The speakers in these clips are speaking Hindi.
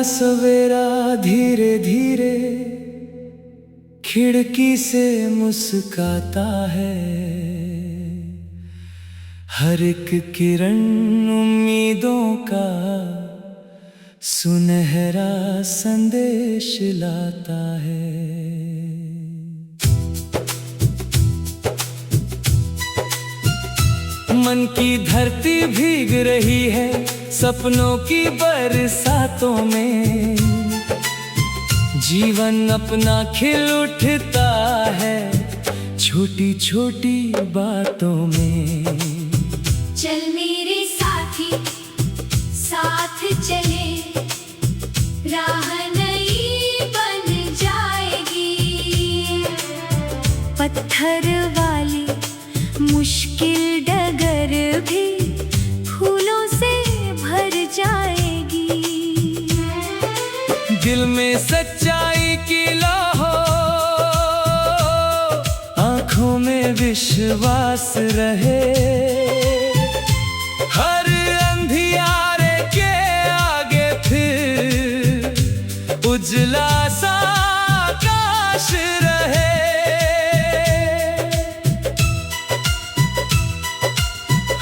सवेरा धीरे धीरे खिड़की से मुस्काता है। हर एक किरण उम्मीदों का सुनहरा संदेश लाता है। मन की धरती भीग रही है सपनों की बरसातों में। जीवन अपना खिल उठता है छोटी छोटी बातों में। चल मेरे साथी साथ चले, राह नई बन जाएगी। पत्थर वाली मुश्किल डगर भी फूलों से भर जाएगी। दिल में सच्चाई की लौ, आंखों में विश्वास रहे। हर अंधियारे के आगे फिर उजला सा आकाश रहे।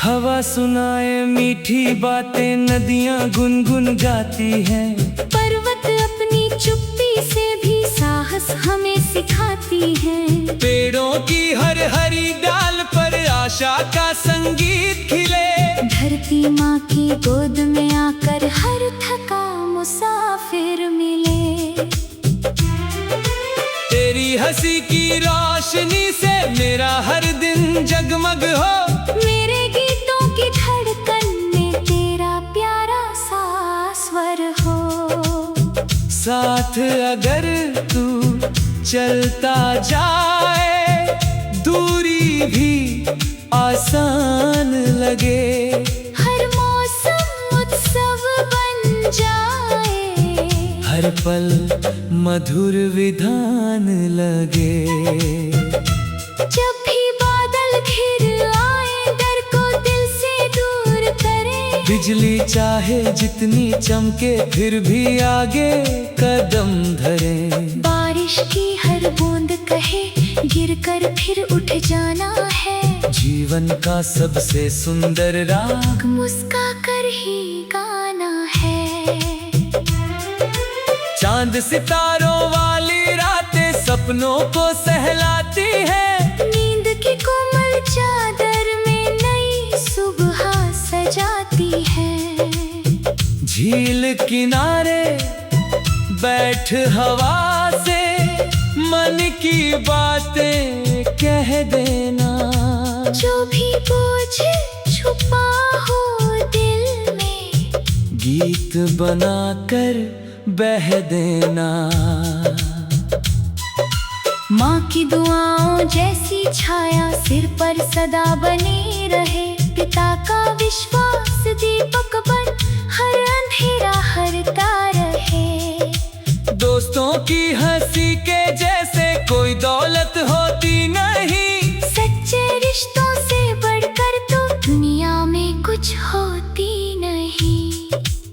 हवा सुनाए मीठी बातें, नदियां गुनगुन गाती हैं। पर्वत अपनी चुप्पी से भी साहस हमें सिखाती हैं। पेड़ों की हर हरी डाल पर आशा का संगीत खिले। धरती माँ की गोद में आकर हर थका मुसाफिर मिले। तेरी हंसी की रोशनी से मेरा हर दिन जगमग हो। मेरे गीतों की धड़कन में तेरा प्यारा सा स्वर हो। साथ अगर तू चलता जाए, दूरी भी आसान लगे। हर मौसम उत्सव बन जाए, हर पल मधुर विधान लगे। जब भी बादल घिर आए, डर को दिल से दूर करे। बिजली चाहे जितनी चमके फिर भी आगे कदम धरे। बारिश की हर बूंद कहे गिरकर फिर उठ जाना है। जीवन का सबसे सुंदर राग मुस्का कर ही गाना है। चांद सितारों वाली रातें सपनों को सहलाती है। नींद की कोमल चादर में नई सुबह सजाती है। झील किनारे बैठ हवा से मन की बातें कह देना। जो भी बोझ छुपा हो दिल में, गीत बनाकर बह देना। माँ की दुआओं जैसी छाया सिर पर सदा बनी रहे। पिता का विश्वास दीपक बन हर अंधेरा हरता रहे। दोस्तों की हंसी के जैसे कोई दौलत होती नहीं। सच्चे रिश्तों से बढ़कर तो दुनिया में कुछ होती नहीं।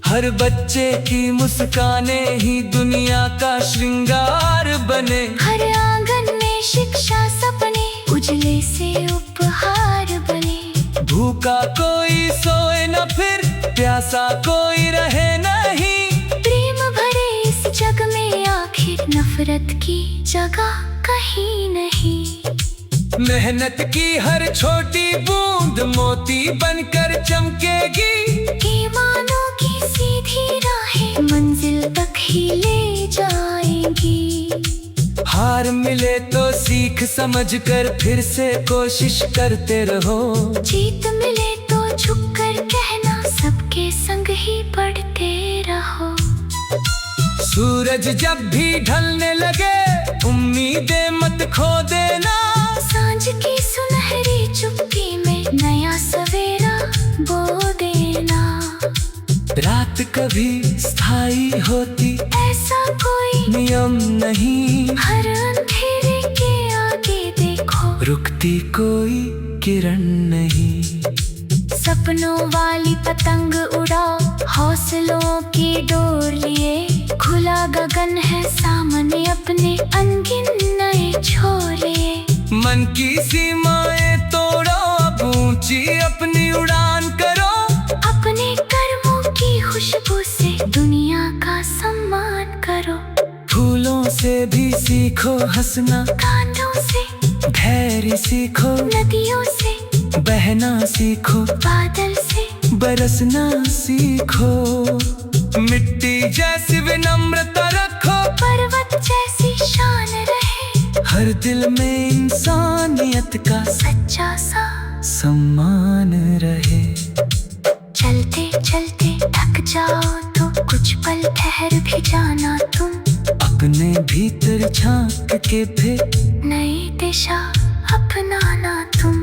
हर बच्चे की मुस्कानें ही दुनिया का श्रृंगार बने। हर आंगन में शिक्षा सपने उजले से उपहार बने। भूखा कोई सोए न फिर प्यासा कोई रहे नहीं। प्रेम भरे इस जग में आखिर नफरत की जगह कहीं नहीं। मेहनत की हर छोटी बूंद मोती बनकर चमकेगी। ईमानों की सीधी राहें मंजिल तक ही ले जाएंगी। हार मिले तो सीख समझकर फिर से कोशिश करते रहो। जीत मिले तो झुककर कहना सबके संग ही बढ़ते रहो। सूरज जब भी ढलने लगे उम्मीदें मत खो देना। सांझ की सुनहरी चुप्पी में नया सवेरा बो देना। रात कभी स्थायी होती ऐसा कोई नियम नहीं। हर अंधेरे के आगे देखो रुकती कोई किरण नहीं। सपनों वाली पतंग उड़ाओ, हौसलों की डोर लिए। खुला गगन है सामने, अपने अनगिन नए छोले। मन की सीमाएं तोड़ो, अब ऊंची अपनी उड़ान करो। अपने कर्मों की खुशबू से दुनिया का सम्मान करो। फूलों से भी सीखो हंसना, कांटों से धैर्य सीखो। नदियों से बहना सीखो, बादल से बरसना सीखो। मिट्टी जैसी विनम्रता रखो, पर्वत जैसी शान रहे। हर दिल में इंसानियत का सच्चा सा सम्मान रहे। चलते चलते थक जाओ तो कुछ पल ठहर भी जाना तुम। अपने भीतर झांक के फिर नई दिशा अपनाना तुम।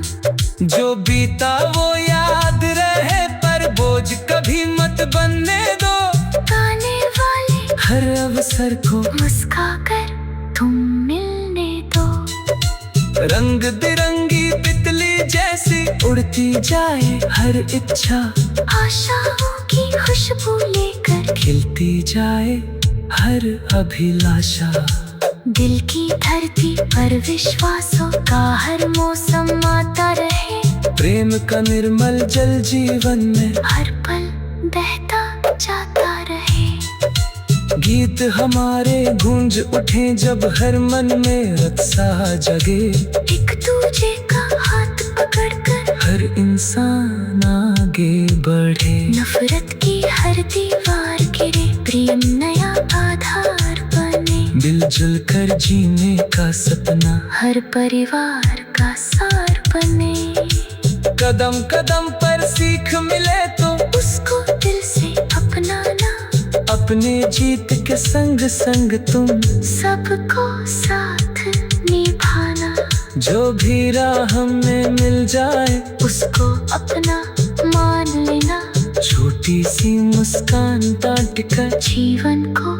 जो बीता वो याद रहे, पर बोझ कभी मत बनने दो। आने वाले हर अवसर को मुस्काकर तुम मिलने दो। रंग बिरंगी तितली जैसी उड़ती जाए हर इच्छा। आशाओं की खुशबू लेकर खिलती जाए हर अभिलाषा। दिल की धरती पर विश्वासों का हर मौसम आता रहे। प्रेम का निर्मल जल जीवन में हर पल बहता जाता रहे। गीत हमारे गूंज उठे जब हर मन में रक्षा जगे। एक दूजे का हाथ पकड़कर हर इंसान आगे बढ़े। नफरत की हर दीवार गिरे, प्रेम नया आधार बने। मिलजुल कर जीने का सपना हर परिवार का सार बने। कदम कदम पर सीख मिले तो उसको दिल से अपनाना। अपने जीत के संग संग तुम सबको साथ निभाना। जो भी राह में मिल जाए उसको अपना मान लेना। छोटी सी मुस्कान बांट कर जीवन को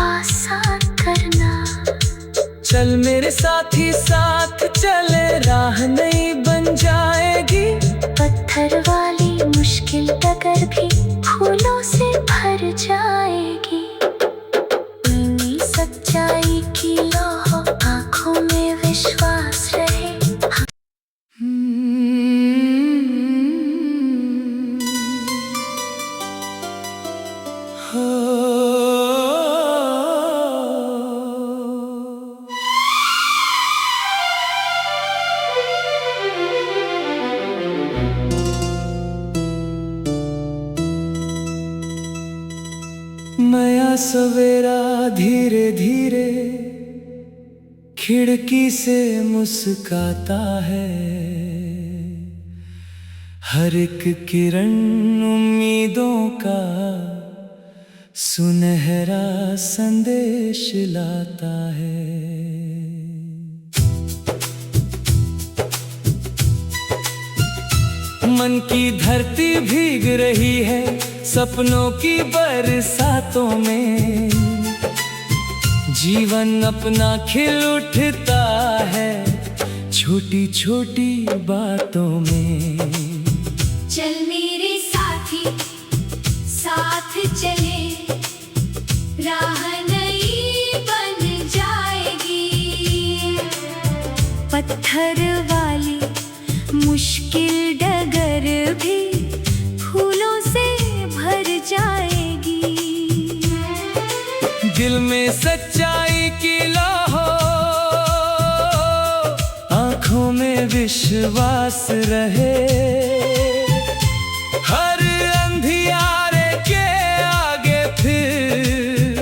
आसान करना। चल मेरे साथी साथ चले, राह नई बन जाएगी। पत्थर वाली मुश्किल डगर भी फूलों से भर जाएगी। नीली सच्चाई की लौह आँखों में विश्वास रहे। नया सवेरा धीरे धीरे खिड़की से मुस्काता है। हर एक किरण उम्मीदों का सुनहरा संदेश लाता है। मन की धरती भीग रही है सपनों की बरसातों में। जीवन अपना खिल उठता है छोटी छोटी बातों में। चल मेरे साथी साथ चले, राह नई बन जाएगी। पत्थर वाली मुश्किल डगर भी फूलों से भर जाएगी। दिल में सच्चाई की लौ, आँखों में विश्वास रहे। हर अंधियारे के आगे फिर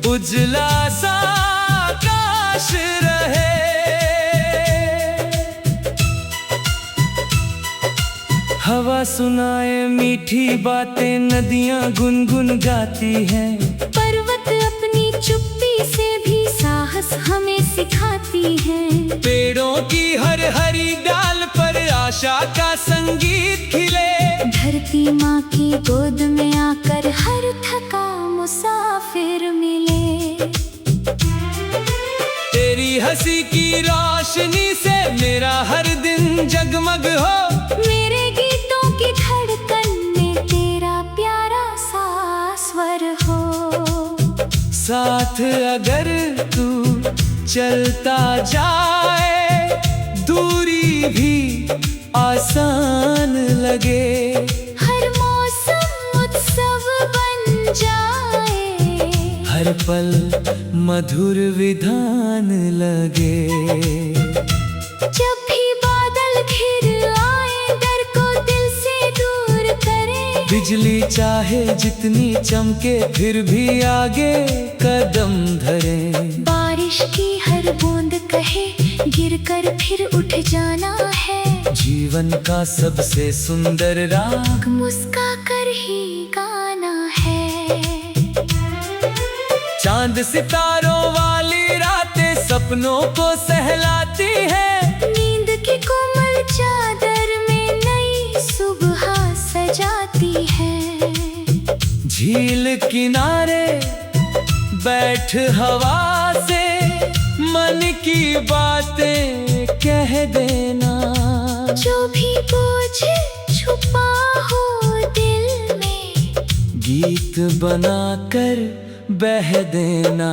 उजला सा आकाश रहे। हवा सुनाए मीठी बातें, नदियाँ गुनगुन गाती हैं। पर्वत अपनी चुप्पी से भी साहस हमें सिखाती हैं। पेड़ों की हर हरी डाल पर आशा का संगीत खिले। धरती माँ की गोद में आकर हर थका मुसाफिर मिले। तेरी हंसी की रोशनी से मेरा हर दिन जगमग हो। मेरे गीतों की अगर तू चलता जाए, दूरी भी आसान लगे। हर मौसम उत्सव बन जाए, हर पल मधुर विधान लगे। जब भी बादल घिर आए, डर को दिल से दूर करे। बिजली चाहे जितनी चमके, फिर भी आगे कदम धरे। बारिश की हर बूंद कहे, गिरकर फिर उठ जाना है। जीवन का सबसे सुंदर राग मुस्का कर ही गाना है। चांद सितारों वाली रातें सपनों को सहलाती है। नींद की कोमल चादर में नई सुबह सजाती है। झील किनारे बैठ हवा से मन की बातें कह देना। जो भी बोझ छुपा हो दिल में, गीत बनाकर बह देना।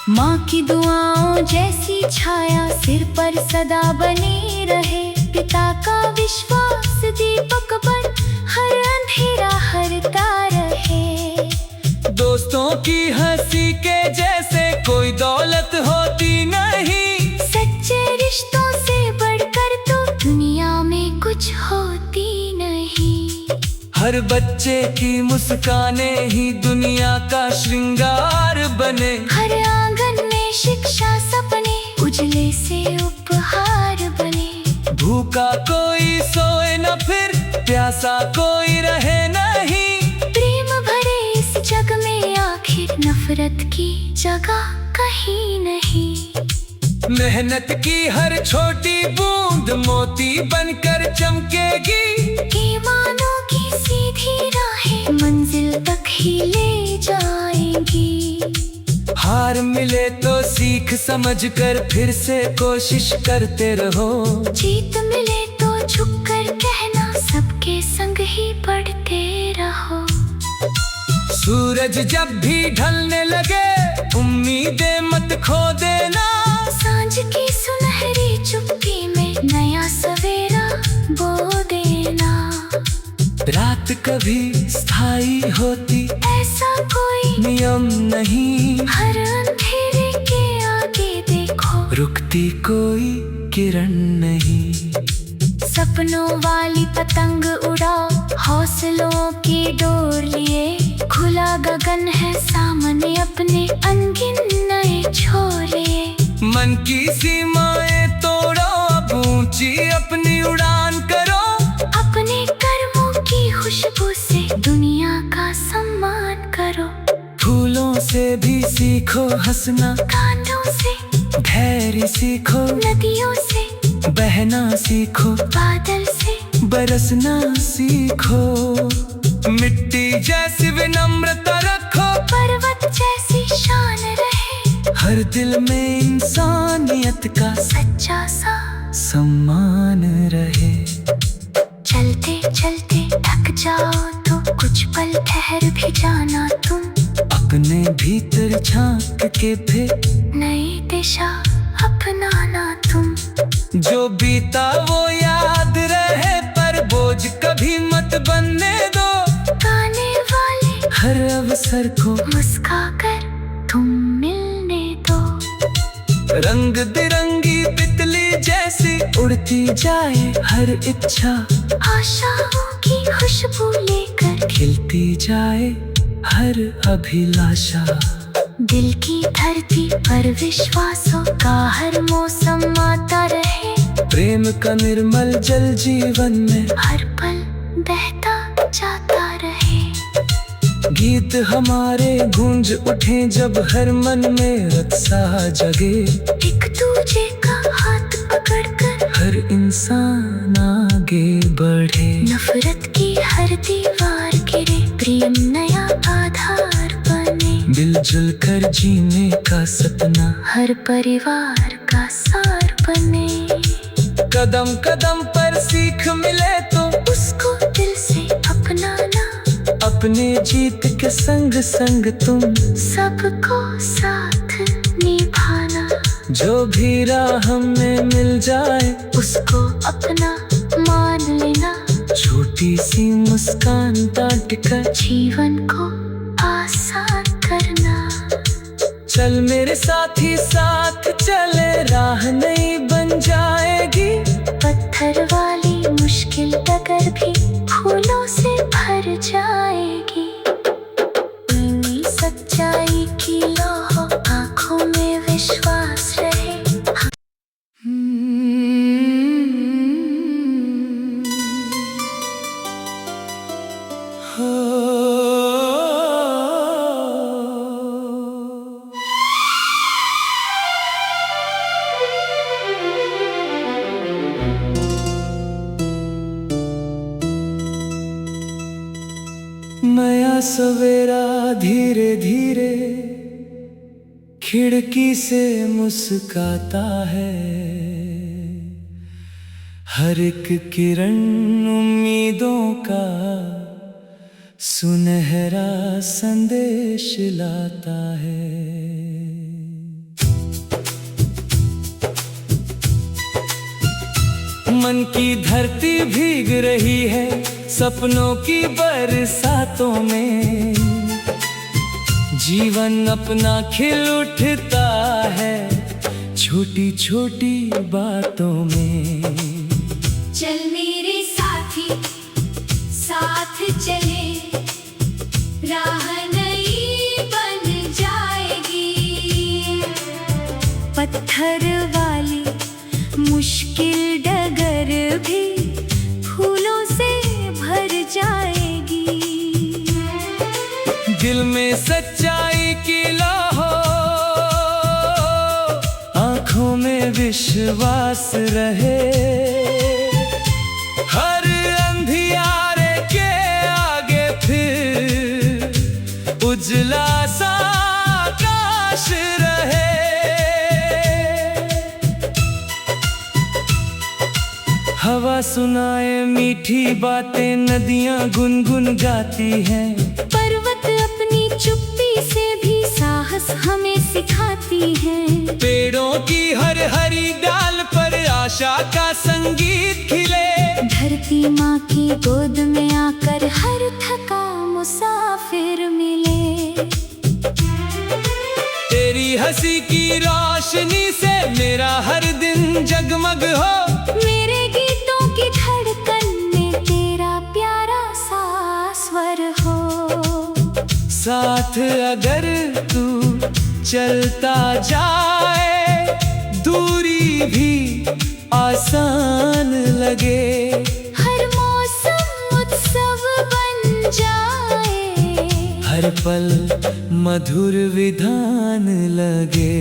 माँ की दुआओं जैसी छाया सिर पर सदा बनी रहे। पिता का विश्वास दीपक बन हर अंधेरा हरता रहे। दोस्तों की हंसी के जैसे कोई दौलत होती नहीं। सच्चे रिश्तों से बढ़कर तो दुनिया में कुछ होती नहीं। हर बच्चे की मुस्कानें ही दुनिया का श्रृंगार बने। हर आंगन में शिक्षा सपने उजले से उपहार बने। भूखा कोई सोए न, फिर प्यासा कोई रहे नहीं। प्रेम भरे इस जग में आखिर नफरत की जगह कहीं नहीं। मेहनत की हर छोटी बूंद मोती बनकर चमकेगी। ईमानों की सीधी राहें मंजिल तक ही ले जाएंगी। हार मिले तो सीख समझकर फिर से कोशिश करते रहो। जीत मिले तो झुककर कहना, सबके संग ही बढ़ते रहो। सूरज जब भी ढलने लगे, उम्मीदें मत खो देना। सांझ की सुनहरी चुप्पी में नया सवेरा बो देना। रात कभी स्थायी होती, ऐसा कोई नियम नहीं। हर अंधेरे के आगे देखो, रुकती कोई किरण नहीं। सपनों वाली पतंग उड़ाओ, हौसलों की डोर लिए। खुला गगन है सामने, अपने अनगिन नए छोड़िए। मन की सीमाएं तोड़ो, अब ऊंची अपनी उड़ान करो। अपने कर्मों की खुशबू से दुनिया का सम्मान करो। फूलों से भी सीखो हंसना, कांटों से धैर्य सीखो। नदियों से बहना सीखो, बादल से बरसना सीखो। मिट्टी जैसी विनम्रता रखो, पर्वत जैसी शान रहे। हर दिल में इंसानियत का सच्चा सा सम्मान रहे। चलते चलते थक जाओ तो कुछ पल ठहर भी जाना तुम। अपने भीतर झांक के फिर नई दिशा अपनाना तुम। जो बीता वो याद रहे, पर बोझ कभी मत बनने दो। गाने वाले हर अवसर को मुस्का कर तुम मिलने दो। रंग बिरंगी तितली जैसी उड़ती जाए हर इच्छा। आशाओं की खुशबू लेकर खिलती जाए हर अभिलाषा। दिल की धरती पर विश्वासों का हर मौसम आता रहे। प्रेम का निर्मल जल जीवन में हर पल बहता जाता रहे। गीत हमारे गूंज उठे जब हर मन में उत्साह जगे। एक दूजे का हाथ पकड़कर हर इंसान आगे बढ़े। नफरत की हर दीवार गिरे, प्रेम नया आधार बने। मिलजुल कर जीने का सपना हर परिवार का सार बने। कदम कदम पर सीख मिले तो उसको दिल से अपनाना। अपने जीत के संग संग तुम सबको साथ निभाना। जो भी राह में मिल जाए उसको अपना मान लेना। छोटी सी मुस्कान डांट कर जीवन को आसान करना। चल मेरे साथी साथ चले, राह नई बन जाएगी। पत्थर वाली मुश्किल डगर भी फूलों से भर जाएगी। इन्हीं सच्चाई की लौह आंखों में विश्वास रहे। नया सवेरा धीरे धीरे खिड़की से मुस्काता है। हर एक किरण उम्मीदों का सुनहरा संदेश लाता है। मन की धरती भीग रही है सपनों की बरसातों में। जीवन अपना खिल उठता है छोटी छोटी बातों में। चल मेरे साथी साथ चले, राह नई बन जाएगी। पत्थर वाली मुश्किल डगर भी फूलों से भर जाएगी। दिल में सच्चाई की लौ, आंखों में विश्वास रहे। हर अंधियारे के आगे फिर उजला सा आकाश रहे। हवा सुनाए मीठी बातें, नदियां गुनगुन गाती हैं। पर्वत अपनी चुप्पी से भी साहस हमें सिखाती हैं। पेड़ों की हर हरी डाल पर आशा का संगीत खिले। धरती माँ की गोद में आकर हर थका मुसाफिर मिले। तेरी हंसी की रोशनी से मेरा हर दिन जगमग हो। मेरे गीतों की धड़कन में तेरा प्यारा सा स्वर हो। साथ अगर तू चलता जाए, दूरी भी आसान लगे। हर मौसम उत्सव बन जाए। हर पल मधुर विधान लगे।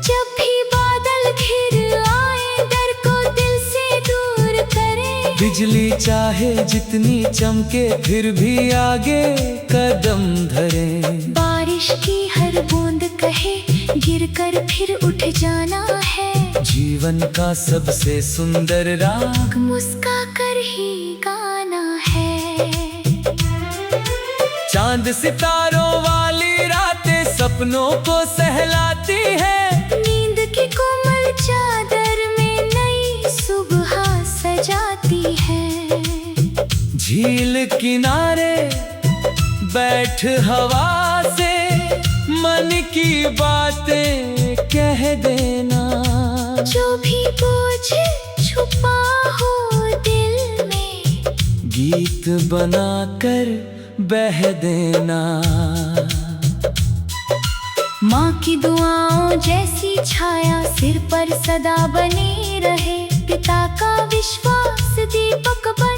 जब भी बादल घिर आए, डर को दिल से दूर करे। बिजली चाहे जितनी चमके फिर भी आगे कदम धरे। बारिश की हर बूंद कहे गिरकर फिर उठ जाना है। जीवन का सबसे सुंदर राग मुस्का कर ही गाना है। चांद सितारों वाली रातें सपनों को सहलाती है। नींद की कोमल चादर में नई सुबह सजाती है। झील किनारे बैठ हवा से मन की बातें कह देना। जो भी बोझ छुपा हो दिल में, गीत बनाकर बह देना। माँ की दुआओं जैसी छाया सिर पर सदा बनी रहे। पिता का विश्वास दीपक बन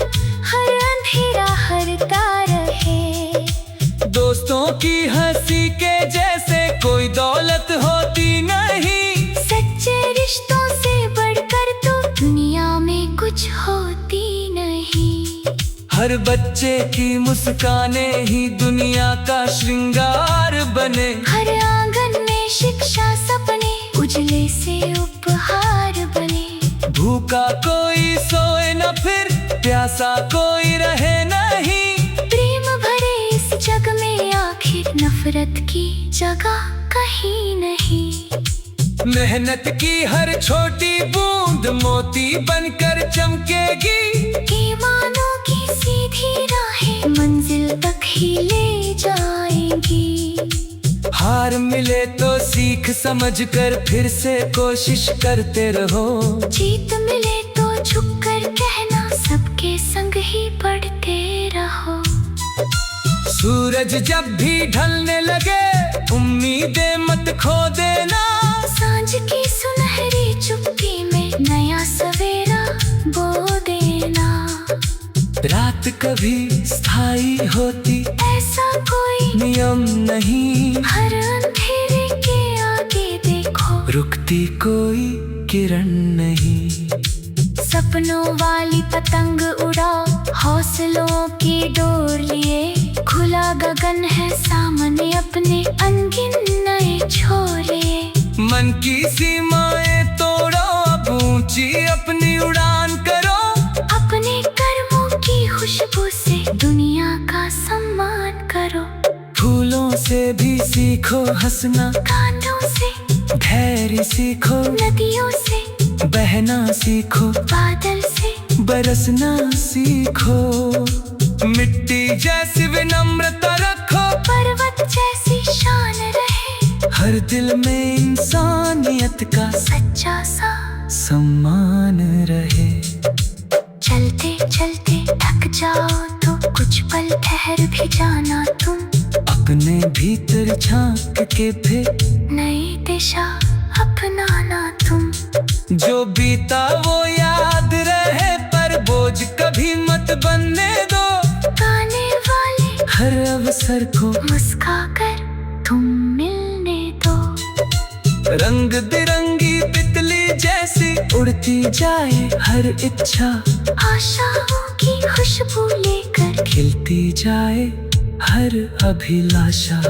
हर अंधेरा हरता रहे। दोस्तों की हंसी के जैसे कोई दौलत होती नहीं। सच्चे रिश्तों से बढ़कर तो दुनिया में कुछ होती नहीं। हर बच्चे की मुस्कानें ही दुनिया का श्रृंगार बने। हर आंगन में शिक्षा सपने उजले से उपहार बने। भूखा कोई सोए न फिर प्यासा कोई रहे नहीं। प्रेम नफरत की जगह कहीं नहीं। मेहनत की हर छोटी बूंद मोती बनकर चमकेगी। ईमानों की सीधी राहें मंजिल तक ही ले जाएंगी। हार मिले तो सीख समझकर फिर से कोशिश करते रहो। जीत मिले तो झुककर कहना सबके संग ही बढ़ते रहो। सूरज जब भी ढलने लगे उम्मीदें मत खो देना। सांझ की सुनहरी चुप्पी में नया सवेरा बो देना। रात कभी स्थायी होती ऐसा कोई नियम नहीं। हर अंधेरे के आगे देखो रुकती कोई किरण नहीं। सपनों वाली पतंग उड़ाओ हौसलों की डोर लिए। खुला गगन है सामने अपने अनगिन नए छोरे। मन की सीमाएं तोड़ो अब ऊंची अपनी उड़ान करो। अपने कर्मों की खुशबू से दुनिया का सम्मान करो। फूलों से भी सीखो हंसना। कांटों से धैर्य सीखो। नदियों से बहना सीखो। बादल से बरसना सीखो। मिट्टी जैसी विनम्रता रखो। पर्वत जैसी शान रहे। हर दिल में इंसानियत का सच्चा सा सम्मान रहे। चलते चलते थक जाओ तो कुछ पल ठहर भी जाना तुम। अपने भीतर झांक के फिर नई दिशा अपनाना तुम। जो बीता वो याद रहे पर बोझ कभी मत बनने दो। गाने वाले हर अवसर को मुस्काकर तुम मिलने दो। रंग बिरंगी तितली जैसी उड़ती जाए हर इच्छा। आशाओं की खुशबू लेकर खिलती जाए हर अभिलाषा।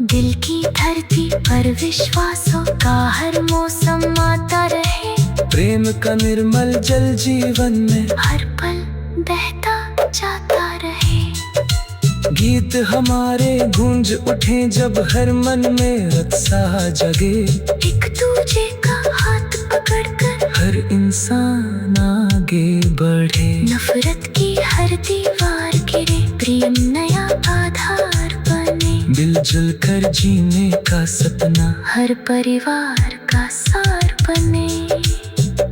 दिल की धरती पर विश्वासों का हर मौसम आता रहे। प्रेम का निर्मल जल जीवन में हर पल बहता जाता रहे। गीत हमारे गूंज उठे जब हर मन में उत्साह जगे। एक दूजे का हाथ पकड़कर हर इंसान आगे बढ़े। नफरत की हर दीवार गिरे। प्रेम नया आधार बने। मिलजुल कर जीने का सपना हर परिवार का सार बने।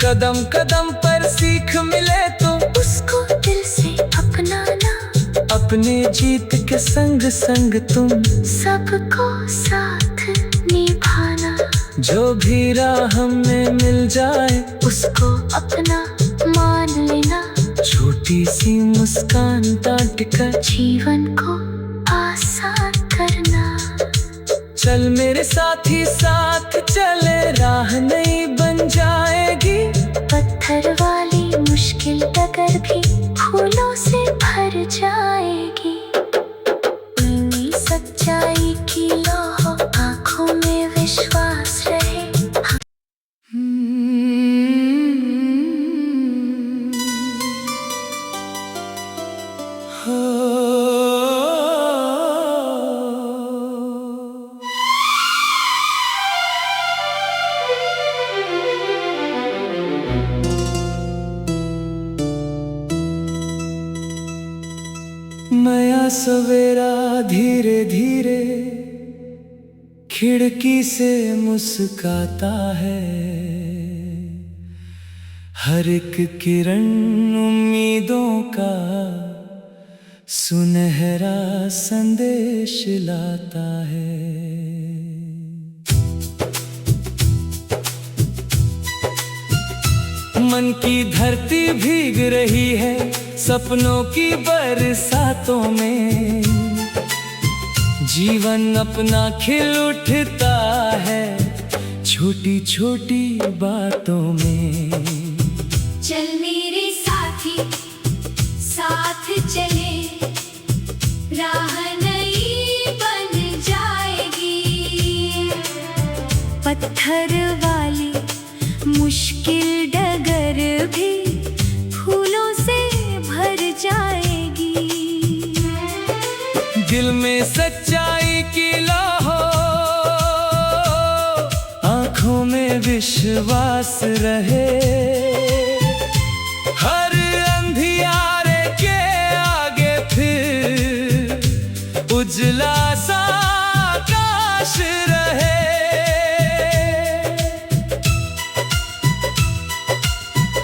कदम कदम पर सीख मिले तो उसको दिल से अपनाना। अपने जीत के संग संग तुम सबको साथ निभाना। जो भी राह में मिल जाए उसको अपना मान लेना। छोटी सी मुस्कान डांट कर जीवन को आसान करना। चल मेरे साथी साथ चले राह नई बन जाएगी। पत्थर वाली मुश्किल डगर भी फूलों से भर जाएगी। सच्चाई की लौह आँखों में विश्वास रहे। नया सवेरा धीरे धीरे खिड़की से मुस्काता है। हर एक किरण उम्मीदों का सुनहरा संदेश लाता है। मन की धरती भीग रही है सपनों की बरसातों में। जीवन अपना खिल उठता है छोटी छोटी बातों में। चल मेरे साथी साथ चले। राह नई बन जाएगी। पत्थर वाली मुश्किल डगर भी फूलों से भर जाएगी। दिल में सच्चाई की में विश्वास रहे। हर अंधियारे के आगे फिर उजला सा आकाश रहे।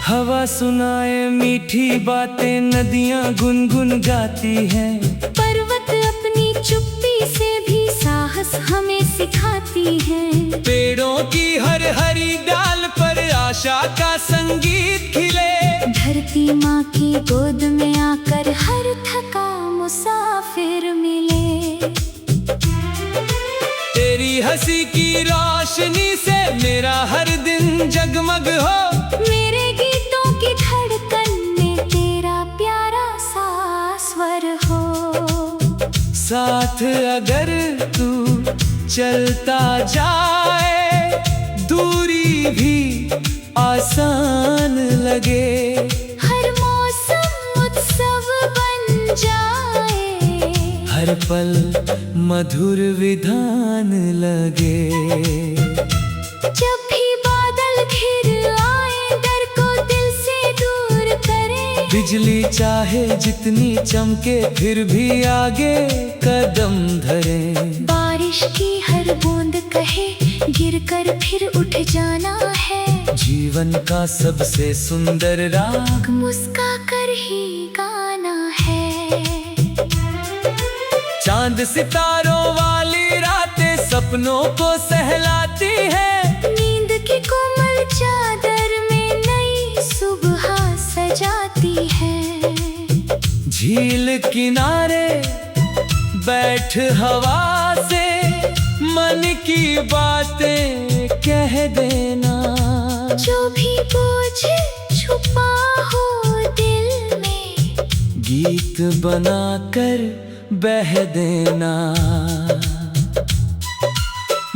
हवा सुनाए मीठी बातें, नदियां गुनगुन गाती हैं। पर्वत अपनी चुप्पी से भी साहस हमें सिखाती हैं। पेड़ों की हर हरी डाल पर आशा का संगीत खिले। धरती माँ की गोद में आकर हर थका मुसाफिर मिले। तेरी हंसी की रोशनी से मेरा हर दिन जगमग हो। मेरे गीतों की धड़कन में तेरा प्यारा सा स्वर हो। साथ अगर तू चलता जाए, दूरी भी आसान लगे। हर मौसम उत्सव बन जाए, हर पल मधुर विधान लगे। जब भी बादल घिर आए, डर को दिल से दूर करे। बिजली चाहे जितनी चमके, फिर भी आगे कदम धरे। बारिश की हर बूंद कहे, गिरकर फिर उठ जाना है। जीवन का सबसे सुंदर राग मुस्का कर ही गाना है। चांद सितारों वाली रातें सपनों को सहलाती है। नींद की कोमल चादर में नई सुबह सजाती है। झील किनारे बैठ हवा से मन की बातें कह देना। जो भी बोझ छुपा हो दिल में, गीत बनाकर बह देना।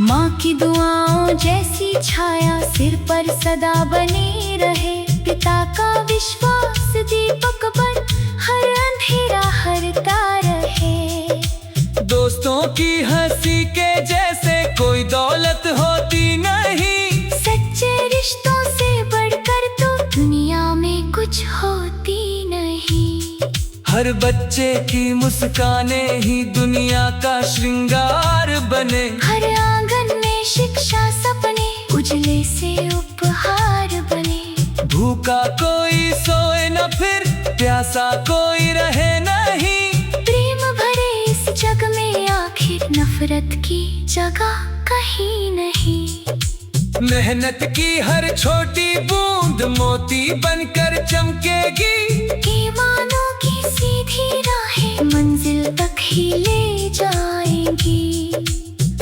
माँ की दुआओं जैसी छाया सिर पर सदा बनी रहे। पिता का विश्वास दीपक बन हर अंधेरा हरता रहे। दोस्तों की हंसी के जैसे कोई दौलत होती नहीं। सच्चे रिश्तों से बढ़कर तो दुनिया में कुछ होती नहीं। हर बच्चे की मुस्कानें ही दुनिया का श्रृंगार बने। हर आंगन में शिक्षा सपने उजले से उपहार बने। भूखा कोई सोए न फिर, प्यासा कोई रहे नहीं। प्रेम भरे इस जग में आखिर नफरत की जगह कहीं नहीं। मेहनत की हर छोटी बूंद मोती बनकर चमकेगी। ईमानों की सीधी राहें मंजिल तक ही ले जाएंगी।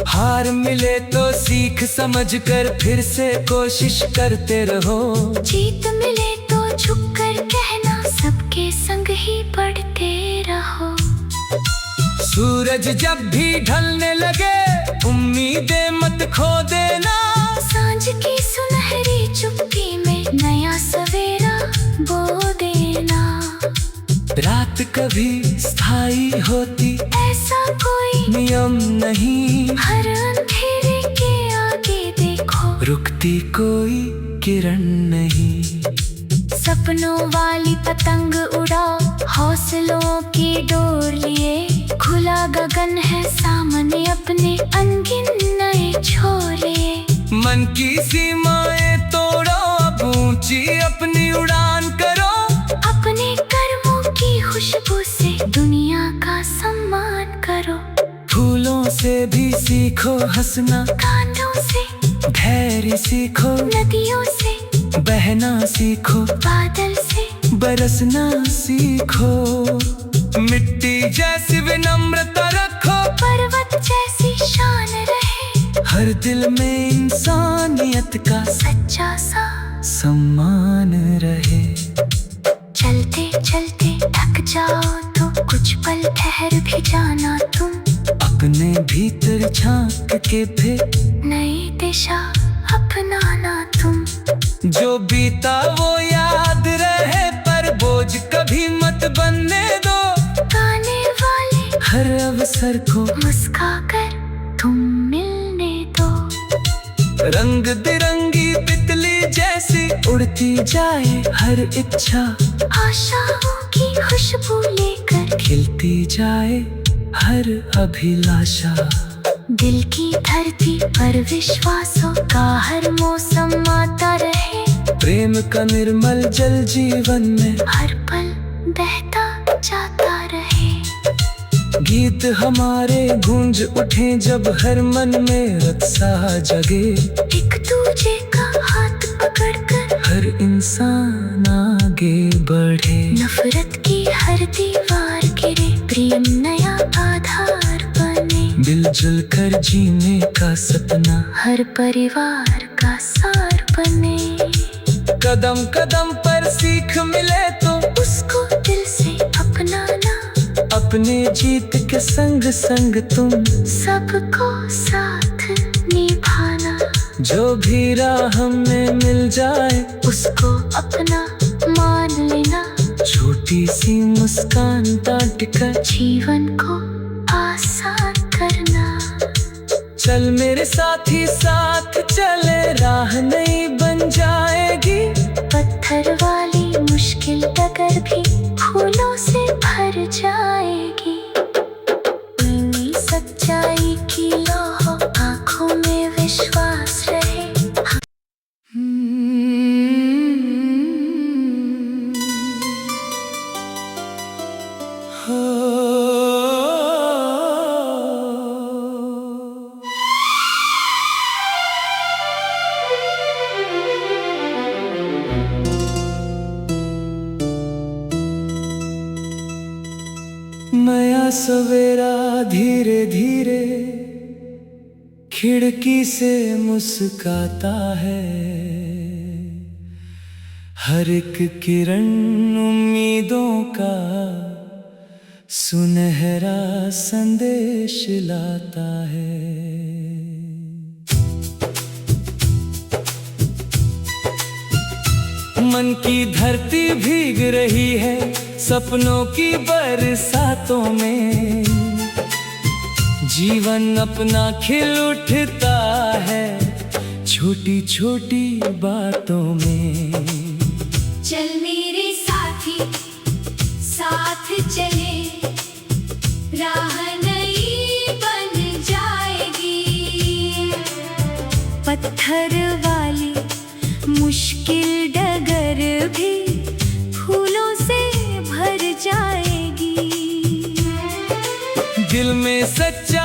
हार मिले तो सीख समझकर फिर से कोशिश करते रहो। जीत मिले तो झुककर कहना सबके संग ही बढ़ते रहो। सूरज जब भी ढलने लगे, उम्मीदें मत खो देना। सांझ की सुनहरी चुप्पी में नया सवेरा बो देना। रात कभी स्थायी होती, ऐसा कोई नियम नहीं। हर अंधेरे के आगे देखो, रुकती कोई किरण नहीं। सपनों वाली पतंग उड़ा, हौसलों की डोर लिए। खुला गगन है सामने, अपने अनगिन नए छोरे। मन की सीमाएं तोड़ो, अब ऊंची अपनी उड़ान करो। अपने कर्मों की खुशबू से दुनिया का सम्मान करो। फूलों से भी सीखो हंसना, कांटों से धैर्य सीखो। नदियों से बहना सीखो, बादल से बरसना सीखो। मिट्टी जैसी विनम्रता रखो, पर्वत जैसी शान रहे। हर दिल में इंसानियत का सच्चा सा सम्मान रहे। चलते चलते थक जाओ तो कुछ पल ठहर भी जाना तुम। अपने भीतर झांक के फिर नई दिशा अपनाना तुम। जो बीता वो याद रहे, पर बोझ कभी मत बनने दो। गाने वाले हर अवसर को मुस्का कर तुम मिलने दो। रंग बिरंगी जैसी उड़ती जाए हर इच्छा, आशाओं की खुशबू लेकर खिलती जाए हर अभिलाषा। दिल की धरती पर विश्वासों का हर मौसम आता रहे, प्रेम का निर्मल जल जीवन में हर पल बहता जाता रहे। गीत हमारे गूंज उठे जब हर मन में रक्षा जगे, एक दूजे का हाथ पकड़कर हर इंसान आगे बढ़े। नफरत की हर दीवार गिरे, प्रेम नया आधार बने। मिलजुल कर जीने का सपना हर परिवार का सार बने। कदम कदम पर सीख मिले तो उसको दिल से अपनाना, अपने जीत के संग संग तुम सबको साथ निभाना। जो भी राह में मिल जाए उसको अपना मान लेना, छोटी सी मुस्कान डांट कर जीवन को आसान करना। चल मेरे साथी साथ चले, राह नई बन जाएगी। पत्थर वाली मुश्किल डगर भी फूलों से भर जाएगी। नीली सच्चाई की लौह आंखों में विश्वास रहे। नया सवेरा धीरे धीरे खिड़की से मुस्काता है, हर एक किरण उम्मीदों का सुनहरा संदेश लाता है। मन की धरती भीग रही है सपनों की बरसातों में, जीवन अपना खिल उठता है छोटी छोटी बातों में। चल मेरे साथी साथ चले, राह नई बन जाएगी। पत्थर वाली मुश्किल डगर भी फूलों से भर जाएगी। दिल में सच्चा